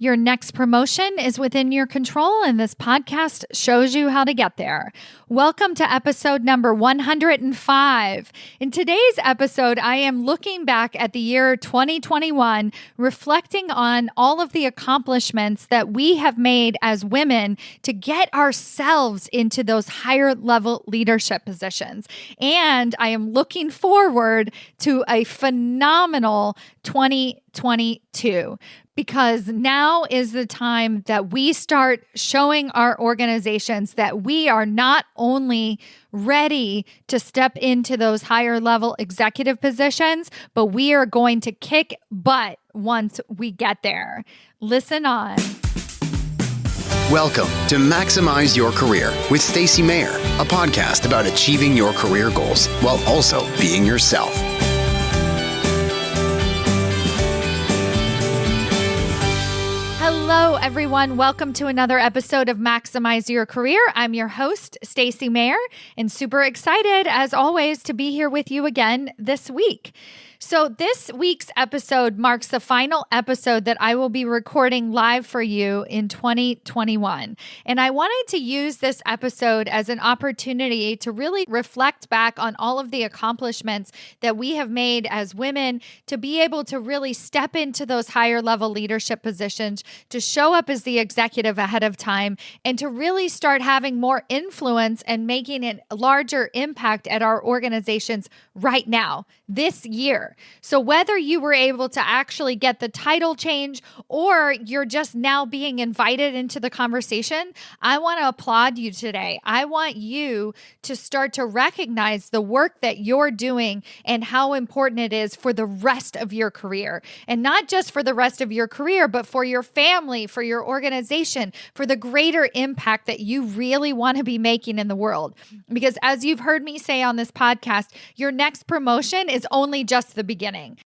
Your next promotion is within your control, and this podcast shows you how to get there. Welcome to episode number 105. In today's episode, I am looking back at the year 2021, reflecting on all of the accomplishments that we have made as women to get ourselves into those higher level leadership positions. And I am looking forward to a phenomenal 2022. Because now is the time that we start showing our organizations that we are not only ready to step into those higher level executive positions, but we are going to kick butt once we get there. Listen on. Welcome to Maximize Your Career with Stacy Mayer, a podcast about achieving your career goals while also being yourself. Hello, everyone. Welcome to another episode of Maximize Your Career. I'm your host, Stacy Mayer, and super excited, as always, to be here with you again this week. So this week's episode marks the final episode that I will be recording live for you in 2021. And I wanted to use this episode as an opportunity to really reflect back on all of the accomplishments that we have made as women to be able to really step into those higher level leadership positions, to show up as the executive ahead of time, and to really start having more influence and making a larger impact at our organizations right now, this year. So whether you were able to actually get the title change or you're just now being invited into the conversation, I want to applaud you today. I want you to start to recognize the work that you're doing and how important it is for the rest of your career. And not just for the rest of your career, but for your family, for your organization, for the greater impact that you really want to be making in the world. Because as you've heard me say on this podcast, your next promotion is only just the beginning.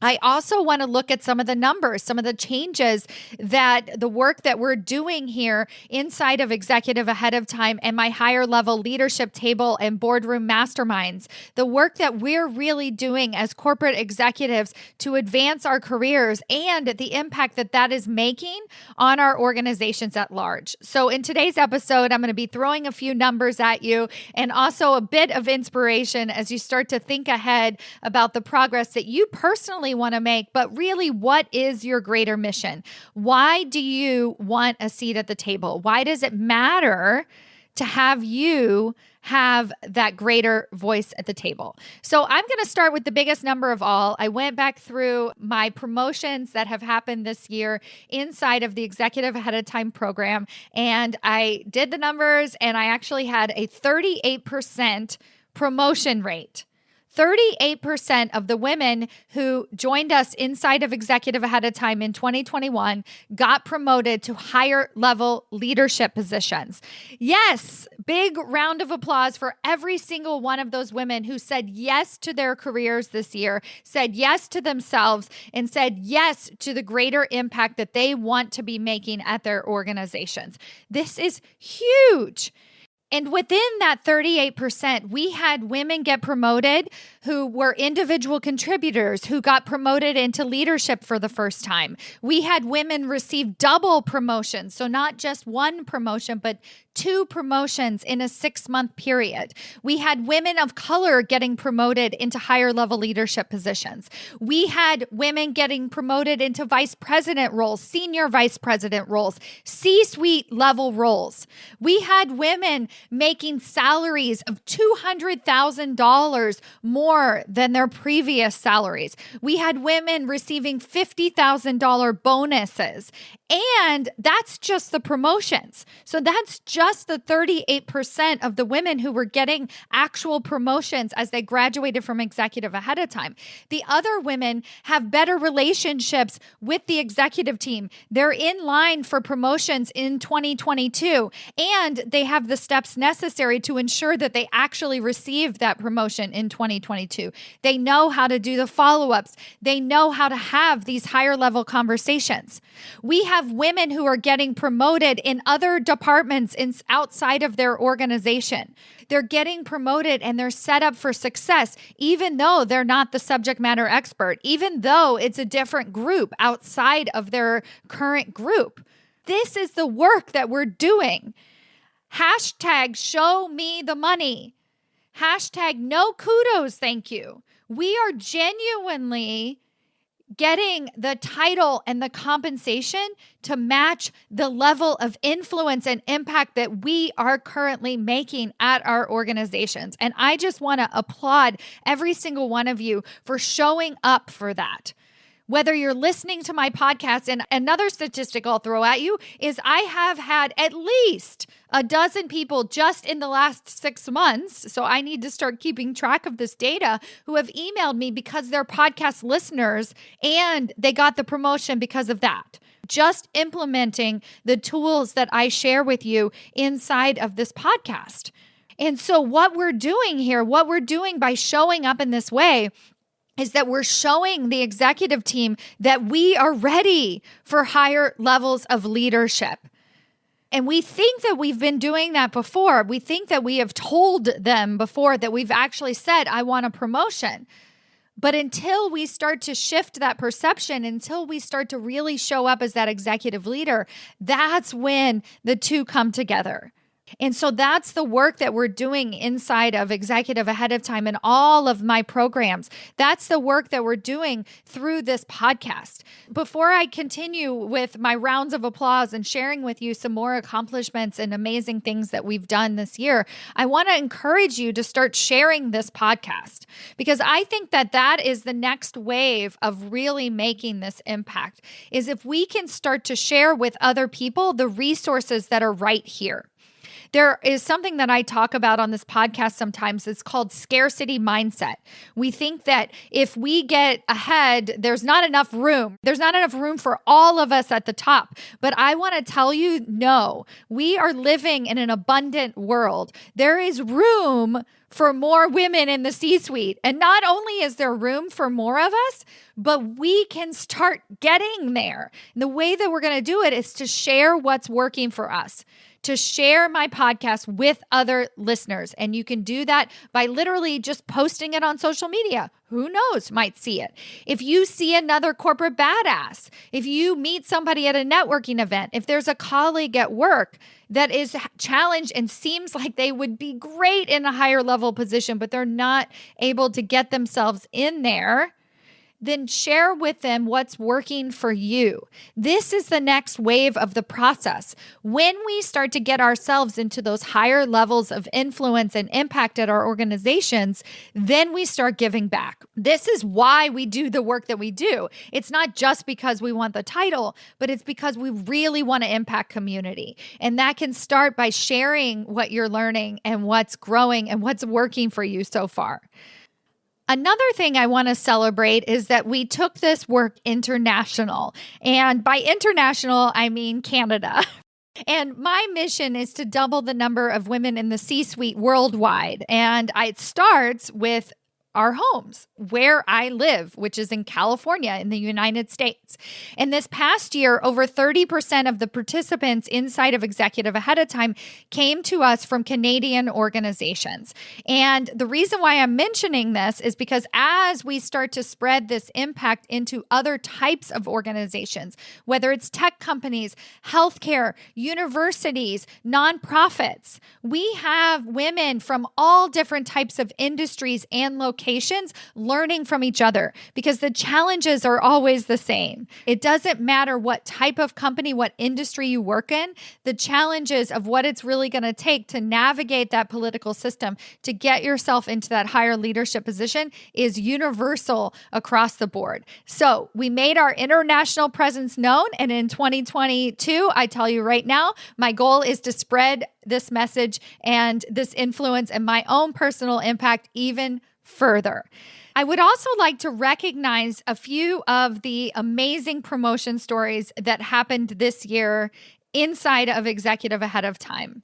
I also want to look at some of the numbers, some of the changes that the work that we're doing here inside of Executive Ahead of Time and my higher level leadership table and boardroom masterminds, the work that we're really doing as corporate executives to advance our careers and the impact that that is making on our organizations at large. So in today's episode, I'm going to be throwing a few numbers at you and also a bit of inspiration as you start to think ahead about the progress that you personally want to make, but really, what is your greater mission? Why do you want a seat at the table? Why does it matter to have you have that greater voice at the table? So I'm going to start with the biggest number of all. I went back through my promotions that have happened this year inside of the Executive Ahead of Time program, and I did the numbers, and I actually had a 38% promotion rate. 38% of the women who joined us inside of Executive Ahead of Time in 2021 got promoted to higher level leadership positions. Yes, big round of applause for every single one of those women who said yes to their careers this year, said yes to themselves, and said yes to the greater impact that they want to be making at their organizations. This is huge. And within that 38%, we had women get promoted who were individual contributors who got promoted into leadership for the first time. We had women receive double promotions. So not just one promotion, but 2 promotions in a 6-month period. We had women of color getting promoted into higher level leadership positions. We had women getting promoted into vice president roles, senior vice president roles, C-suite level roles. We had women making salaries of $200,000 more than their previous salaries. We had women receiving $50,000 bonuses. And that's just the promotions. So that's just the 38% of the women who were getting actual promotions as they graduated from Executive Ahead of Time. The other women have better relationships with the executive team. They're in line for promotions in 2022, and they have the steps necessary to ensure that they actually receive that promotion in 2022. 2022. They know how to do the follow-ups. They know how to have these higher level conversations. We have women who are getting promoted in other departments outside of their organization. They're getting promoted and they're set up for success, even though they're not the subject matter expert, even though it's a different group outside of their current group. This is the work that we're doing. Hashtag show me the money. Hashtag no kudos, thank you. We are genuinely getting the title and the compensation to match the level of influence and impact that we are currently making at our organizations. And I just want to applaud every single one of you for showing up for that. Whether you're listening to my podcast, and another statistic I'll throw at you is I have had at least a dozen people just in the last 6 months, so I need to start keeping track of this data, who have emailed me because they're podcast listeners and they got the promotion because of that. Just implementing the tools that I share with you inside of this podcast. And so what we're doing here, what we're doing by showing up in this way, is that we're showing the executive team that we are ready for higher levels of leadership. And we think that we've been doing that before. We think that we have told them before that we've actually said, I want a promotion. But until we start to shift that perception, until we start to really show up as that executive leader, that's when the two come together. And so that's the work that we're doing inside of Executive Ahead of Time and all of my programs. That's the work that we're doing through this podcast. Before I continue with my rounds of applause and sharing with you some more accomplishments and amazing things that we've done this year, I want to encourage you to start sharing this podcast, because I think that that is the next wave of really making this impact, is if we can start to share with other people the resources that are right here. There is something that I talk about on this podcast sometimes. It's called scarcity mindset. We think that if we get ahead, there's not enough room. There's not enough room for all of us at the top. But I want to tell you, no, we are living in an abundant world. There is room for more women in the C-suite. And not only is there room for more of us, but we can start getting there. And the way that we're going to do it is to share what's working for us, to share my podcast with other listeners. And you can do that by literally just posting it on social media. Who knows, might see it. If you see another corporate badass, if you meet somebody at a networking event, if there's a colleague at work that is challenged and seems like they would be great in a higher level position, but they're not able to get themselves in there, then share with them what's working for you. This is the next wave of the process. When we start to get ourselves into those higher levels of influence and impact at our organizations, then we start giving back. This is why we do the work that we do. It's not just because we want the title, but it's because we really want to impact community. And that can start by sharing what you're learning and what's growing and what's working for you so far. Another thing I want to celebrate is that we took this work international. And by international, I mean Canada. And my mission is to double the number of women in the C-suite worldwide. And it starts with our homes, where I live, which is in California in the United States. And this past year, over 30% of the participants inside of Executive Ahead of Time came to us from Canadian organizations. And the reason why I'm mentioning this is because as we start to spread this impact into other types of organizations, whether it's tech companies, healthcare, universities, nonprofits, we have women from all different types of industries and locations learning from each other, because the challenges are always the same. It doesn't matter what type of company, what industry you work in, the challenges of what it's really going to take to navigate that political system to get yourself into that higher leadership position is universal across the board. So we made our international presence known. And in 2022, I tell you right now, my goal is to spread this message and this influence and my own personal impact even further. I would also like to recognize a few of the amazing promotion stories that happened this year inside of Executive Ahead of Time.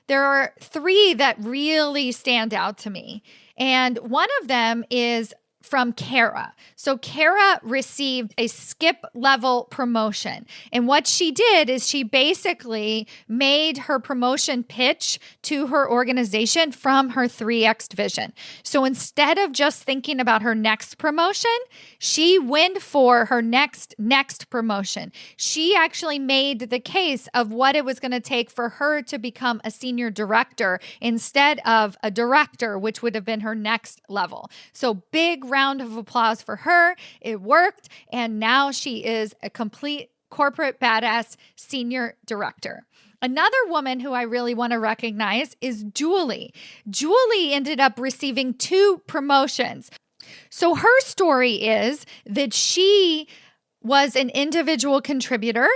There are 3 that really stand out to me. And one of them is from Kara. So Kara received a skip level promotion. And what she did is she basically made her promotion pitch to her organization from her 3X vision. So instead of just thinking about her next promotion, she went for her next promotion. She actually made the case of what it was going to take for her to become a senior director instead of a director, which would have been her next level. So big round of applause for her. It worked. And now she is a complete corporate badass senior director. Another woman who I really want to recognize is Julie. Julie ended up receiving 2 promotions. So her story is that she was an individual contributor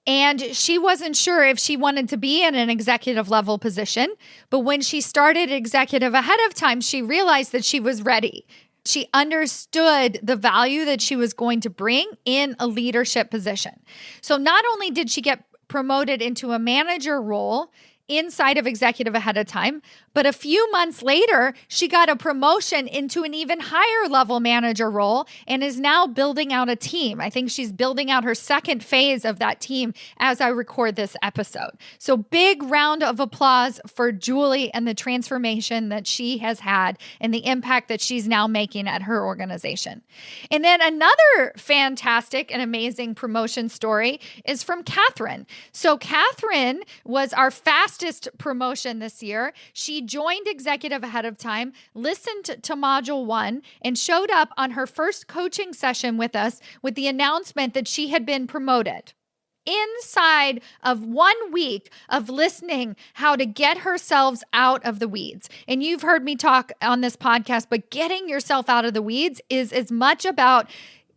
and she wasn't sure if she wanted to be in an executive level position. But when she started executive ahead of time, she realized that she was ready. She understood the value that she was going to bring in a leadership position. So not only did she get promoted into a manager role inside of executive ahead of time, but a few months later, she got a promotion into an even higher level manager role and is now building out a team. I think she's building out her second phase of that team as I record this episode. So big round of applause for Julie and the transformation that she has had and the impact that she's now making at her organization. And then another fantastic and amazing promotion story is from Catherine. So Catherine was our fastest promotion this year. She joined executive ahead of time, listened to module 1, and showed up on her first coaching session with us with the announcement that she had been promoted. Inside of 1 week of listening how to get herself out of the weeds. And you've heard me talk on this podcast, but getting yourself out of the weeds is as much about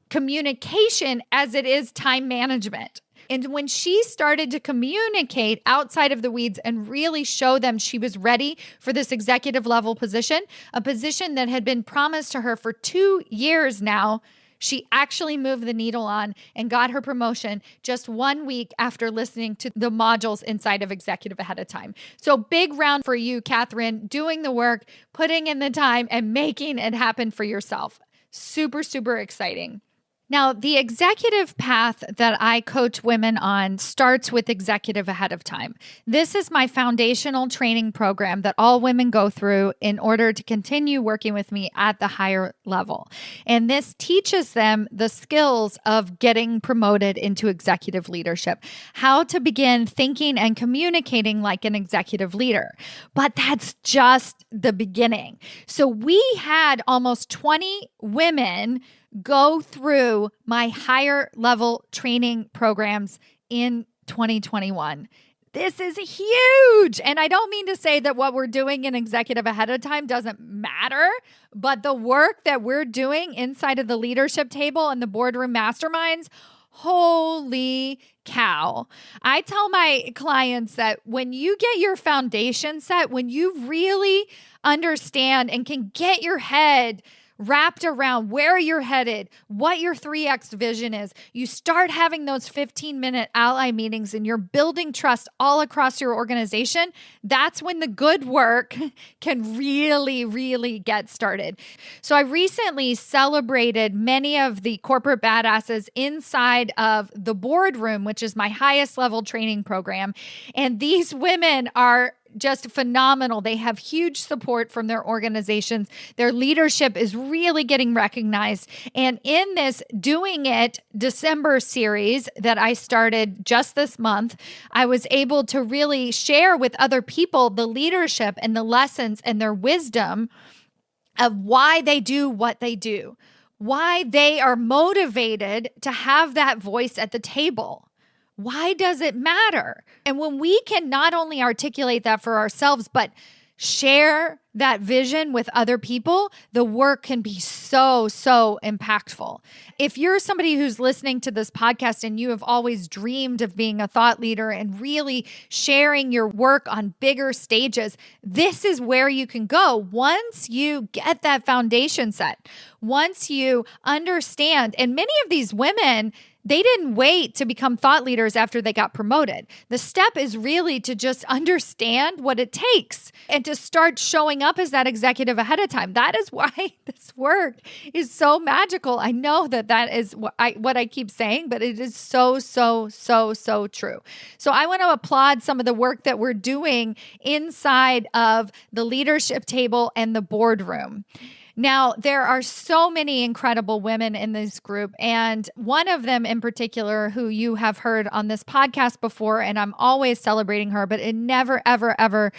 communication as it is time management. And when she started to communicate outside of the weeds and really show them she was ready for this executive level position, a position that had been promised to her for 2 years now, she actually moved the needle on and got her promotion just 1 week after listening to the modules inside of executive ahead of time. So big round for you, Catherine, doing the work, putting in the time, and making it happen for yourself. Super, super exciting. Now, the executive path that I coach women on starts with executive ahead of time. This is my foundational training program that all women go through in order to continue working with me at the higher level. And this teaches them the skills of getting promoted into executive leadership, how to begin thinking and communicating like an executive leader. But that's just the beginning. So we had almost 20 women go through my higher level training programs in 2021. This is huge. And I don't mean to say that what we're doing in executive ahead of time doesn't matter, but the work that we're doing inside of the leadership table and the boardroom masterminds, holy cow. I tell my clients that when you get your foundation set, when you really understand and can get your head wrapped around where you're headed, what your 3X vision is, you start having those 15-minute ally meetings and you're building trust all across your organization, that's when the good work can really, really get started. So I recently celebrated many of the corporate badasses inside of the boardroom, which is my highest level training program. And these women are just phenomenal. They have huge support from their organizations. Their leadership is really getting recognized. And in this Doing It December series that I started just this month, I was able to really share with other people the leadership and the lessons and their wisdom of why they do what they do, why they are motivated to have that voice at the table. Why does it matter? And when we can not only articulate that for ourselves, but share that vision with other people, the work can be so, so impactful. If you're somebody who's listening to this podcast and you have always dreamed of being a thought leader and really sharing your work on bigger stages, this is where you can go once you get that foundation set, once you understand. And many of these women, They didn't wait to become thought leaders after they got promoted. The step is really to just understand what it takes and to start showing up as that executive ahead of time. That is why this work is so magical. I know that is what I keep saying, but it is so true. So I want to applaud some of the work that we're doing inside of the leadership table and the boardroom. Now, there are so many incredible women in this group, and one of them in particular who you have heard on this podcast before, and I'm always celebrating her, but it never, ever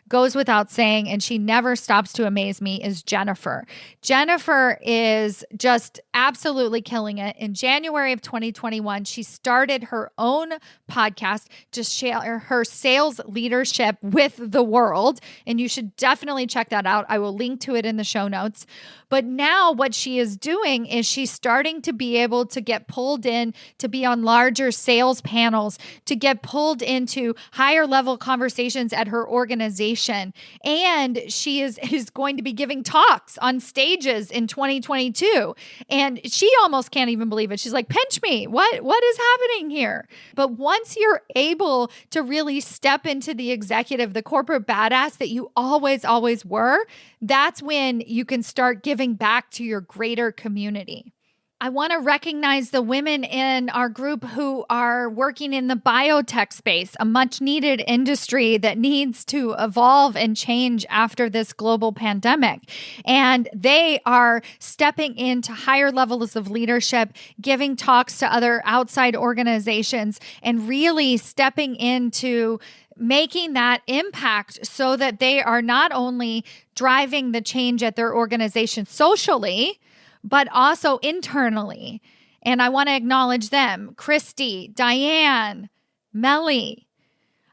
goes without saying, and she never stops to amaze me, is Jennifer. Jennifer is just absolutely killing it. In January of 2021, she started her own podcast to share her sales leadership with the world, and you should definitely check that out. I will link to it in the show notes. But now what she is doing is she's starting to be able to get pulled in to be on larger sales panels, to get pulled into higher level conversations at her organization. And she is going to be giving talks on stages in 2022. And she almost can't even believe it. She's like, pinch me. What is happening here? But once you're able to really step into the executive, the corporate badass that you always were, that's when you can start giving back to your greater community. I want to recognize the women in our group who are working in the biotech space, a much needed industry that needs to evolve and change after this global pandemic. And they are stepping into higher levels of leadership, giving talks to other outside organizations, and really stepping into making that impact so that they are not only driving the change at their organization socially, but also internally. And I want to acknowledge them, Christy, Diane, Melly.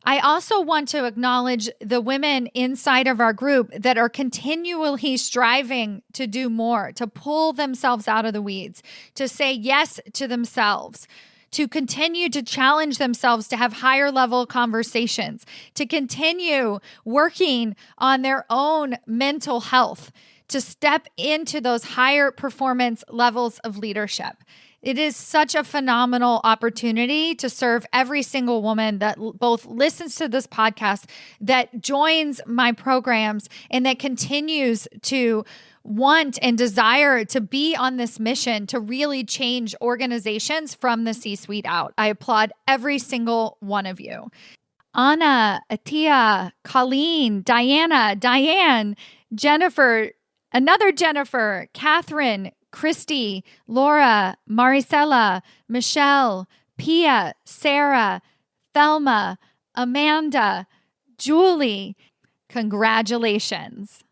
I also want to acknowledge the women inside of our group that are continually striving to do more, to pull themselves out of the weeds, to say yes to themselves, to continue to challenge themselves to have higher level conversations, to continue working on their own mental health, to step into those higher performance levels of leadership. It is such a phenomenal opportunity to serve every single woman that both listens to this podcast, that joins my programs, and that continues to want and desire to be on this mission to really change organizations from the C-suite out. I applaud every single one of you. Anna, Atia, Colleen, Diana, Diane, Jennifer, another Jennifer, Catherine, Christy, Laura, Maricela, Michelle, Pia, Sarah, Thelma, Amanda, Julie. Congratulations.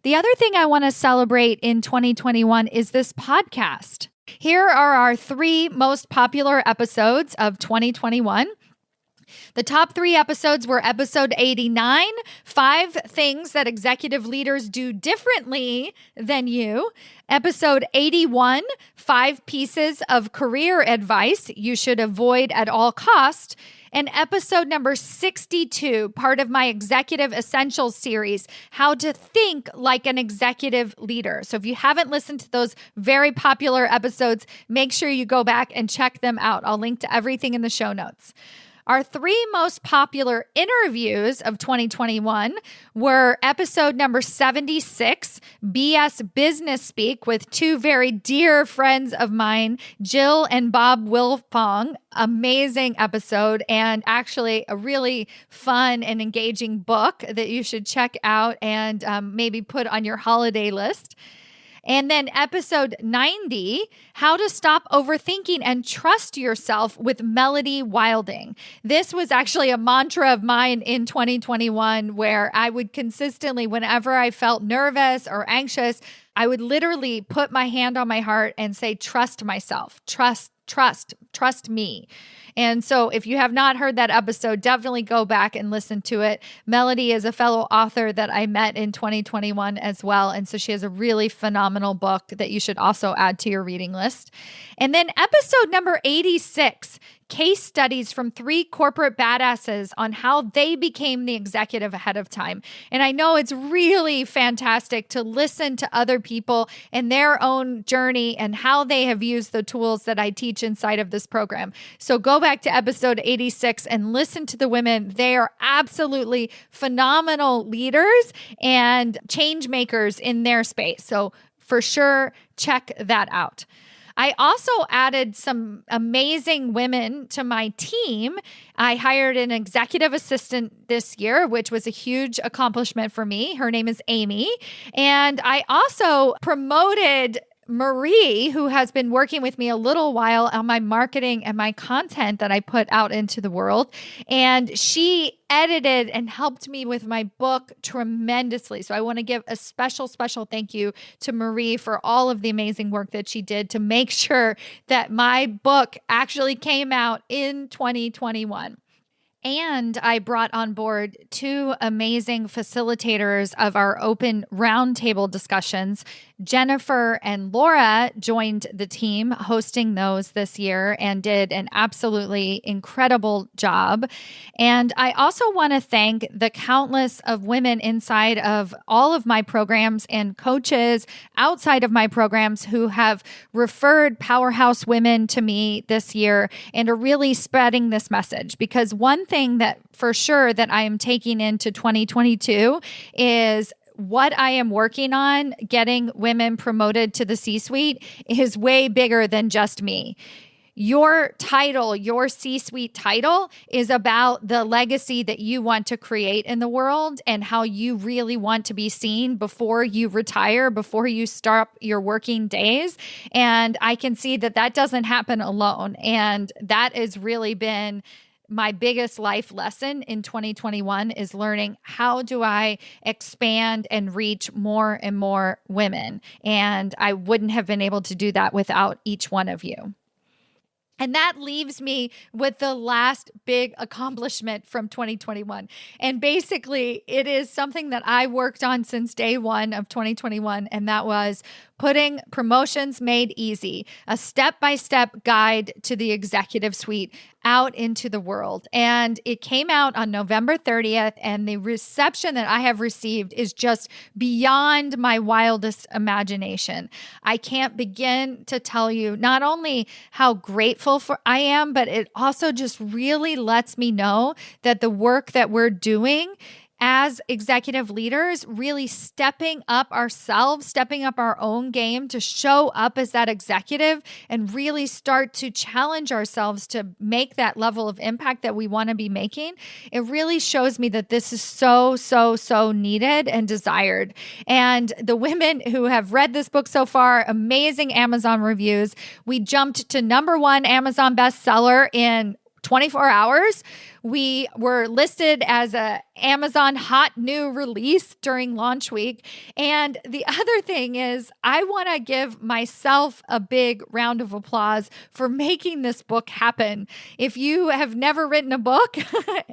The other thing I want to celebrate in 2021 is this podcast. Here are our 3 most popular episodes of 2021. The top 3 episodes were episode 89, 5 things that executive leaders do differently than you. Episode 81, 5 pieces of career advice you should avoid at all costs. And episode number 62, part of my Executive Essentials series, how to think like an executive leader. So if you haven't listened to those very popular episodes, make sure you go back and check them out. I'll link to everything in the show notes. Our 3 most popular interviews of 2021 were episode number 76, BS Business Speak, with 2 very dear friends of mine, Jill and Bob Wilfong. Amazing episode, and actually a really fun and engaging book that you should check out and maybe put on your holiday list. And then episode 90, how to stop overthinking and trust yourself, with Melody Wilding. This was actually a mantra of mine in 2021, where I would consistently, whenever I felt nervous or anxious, I would literally put my hand on my heart and say, trust myself, trust me. And so if you have not heard that episode, definitely go back and listen to it. Melody is a fellow author that I met in 2021 as well. And so she has a really phenomenal book that you should also add to your reading list. And then episode number 86, case studies from 3 corporate badasses on how they became the executive ahead of time. And I know it's really fantastic to listen to other people and their own journey and how they have used the tools that I teach inside of this program. So go back to episode 86 and listen to the women. They are absolutely phenomenal leaders and change makers in their space. So for sure, check that out. I also added some amazing women to my team. I hired an executive assistant this year, which was a huge accomplishment for me. Her name is Amy. And I also promoted Marie, who has been working with me a little while on my marketing and my content that I put out into the world. And she edited and helped me with my book tremendously. So I want to give a special thank you to Marie for all of the amazing work that she did to make sure that my book actually came out in 2021. And I brought on board 2 amazing facilitators of our open roundtable discussions. Jennifer and Laura joined the team hosting those this year and did an absolutely incredible job. And I also want to thank the countless of women inside of all of my programs and coaches outside of my programs who have referred powerhouse women to me this year and are really spreading this message. Because one thing that for sure that I am taking into 2022 is what I am working on, getting women promoted to the C-suite, is way bigger than just me. Your title, your C-suite title, is about the legacy that you want to create in the world and how you really want to be seen before you retire, before you start your working days. And I can see that that doesn't happen alone. And that has really been my biggest life lesson in 2021 is learning how do I expand and reach more and more women. And I wouldn't have been able to do that without each one of you. And that leaves me with the last big accomplishment from 2021. And basically, it is something that I worked on since day one of 2021, and that was putting Promotions Made Easy, a step-by-step guide to the executive suite, out into the world. And it came out on November 30th, and the reception that I have received is just beyond my wildest imagination. I can't begin to tell you not only how grateful I am, but it also just really lets me know that the work that we're doing as executive leaders, really stepping up ourselves, stepping up our own game to show up as that executive and really start to challenge ourselves to make that level of impact that we want to be making. It really shows me that this is so needed and desired. And the women who have read this book so far, amazing Amazon reviews. We jumped to #1 Amazon bestseller in 24 hours. We were listed as a Amazon hot new release during launch week. And the other thing is, I want to give myself a big round of applause for making this book happen. If you have never written a book,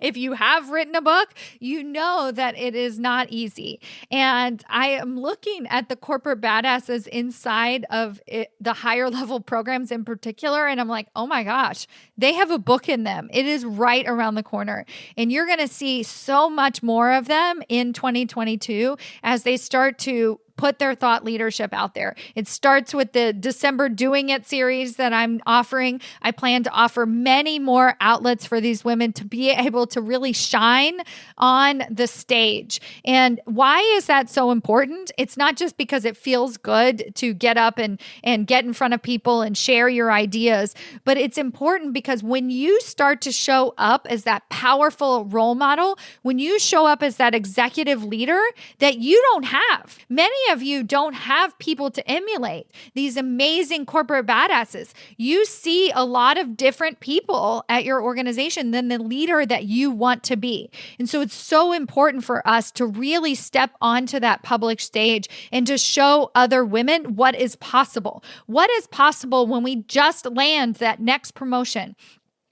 if you have written a book, you know that it is not easy. And I am looking at the corporate badasses inside of the higher level programs in particular, and I'm like, oh my gosh, they have a book in them. It is right around the corner. And you're going to see so much more of them in 2022 as they start to put their thought leadership out there. It starts with the December Doing It series that I'm offering. I plan to offer many more outlets for these women to be able to really shine on the stage. And why is that so important? It's not just because it feels good to get up and get in front of people and share your ideas, but it's important because when you start to show up as that powerful role model, when you show up as that executive leader that you don't have, many of you don't have people to emulate, these amazing corporate badasses. You see a lot of different people at your organization than the leader that you want to be. And so it's so important for us to really step onto that public stage and to show other women what is possible. What is possible when we just land that next promotion?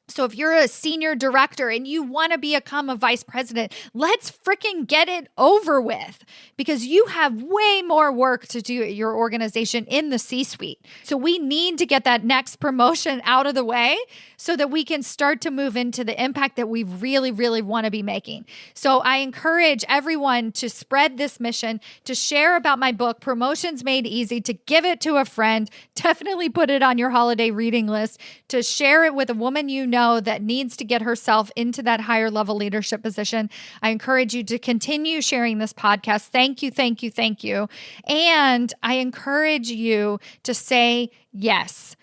So if you're a senior director and you want to become a vice president, let's freaking get it over with, because you have way more work to do at your organization in the C-suite. So we need to get that next promotion out of the way so that we can start to move into the impact that we really, really want to be making. So I encourage everyone to spread this mission, to share about my book, Promotions Made Easy, to give it to a friend, definitely put it on your holiday reading list, to share it with a woman you know that needs to get herself into that higher level leadership position. I encourage you to continue sharing this podcast. Thank you, thank you, thank you. And I encourage you to say yes.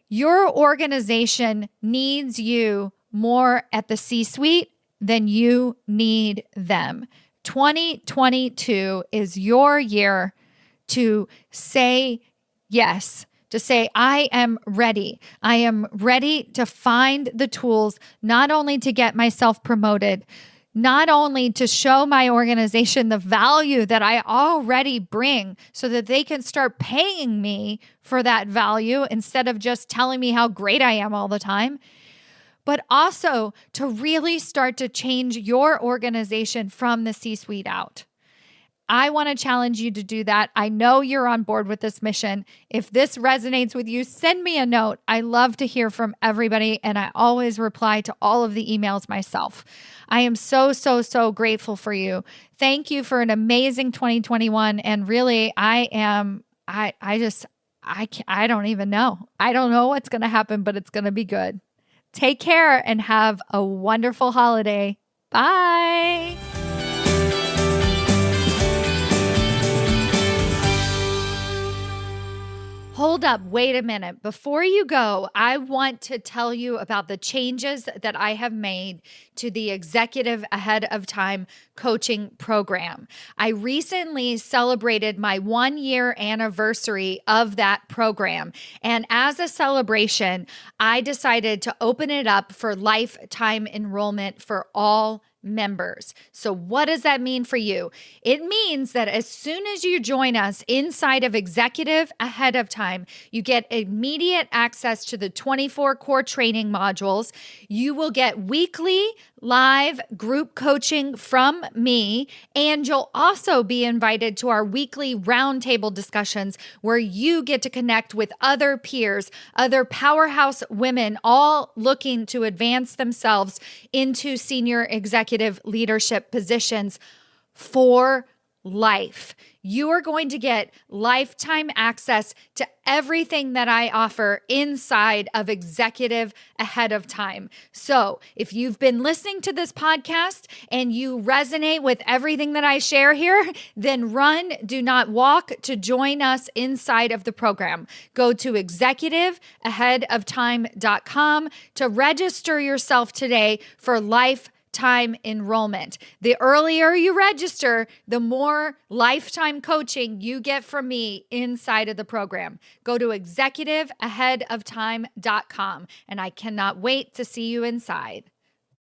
Your organization needs you more at the C-suite than you need them. 2022 is your year to say yes, to say, I am ready. I am ready to find the tools, not only to get myself promoted, not only to show my organization the value that I already bring so that they can start paying me for that value instead of just telling me how great I am all the time, but also to really start to change your organization from the C-suite out. I want to challenge you to do that. I know you're on board with this mission. If this resonates with you, send me a note. I love to hear from everybody, and I always reply to all of the emails myself. I am so, so, so grateful for you. Thank you for an amazing 2021. And really, I don't even know. I don't know what's going to happen, but it's going to be good. Take care and have a wonderful holiday. Bye. Hold up, wait a minute. Before you go, I want to tell you about the changes that I have made to the Executive Ahead of Time coaching program. I recently celebrated my 1-year anniversary of that program. And as a celebration, I decided to open it up for lifetime enrollment for all members. So what does that mean for you? It means that as soon as you join us inside of Executive Ahead of Time, you get immediate access to the 24 core training modules. You will get weekly live group coaching from me, and you'll also be invited to our weekly roundtable discussions where you get to connect with other peers, other powerhouse women, all looking to advance themselves into senior executive leadership positions for life. You are going to get lifetime access to everything that I offer inside of Executive Ahead of Time. So if you've been listening to this podcast and you resonate with everything that I share here, then run, do not walk to join us inside of the program. Go to executiveaheadoftime.com to register yourself today for lifetime enrollment. The earlier you register, the more lifetime coaching you get from me inside of the program. Go to executiveaheadoftime.com, and I cannot wait to see you inside.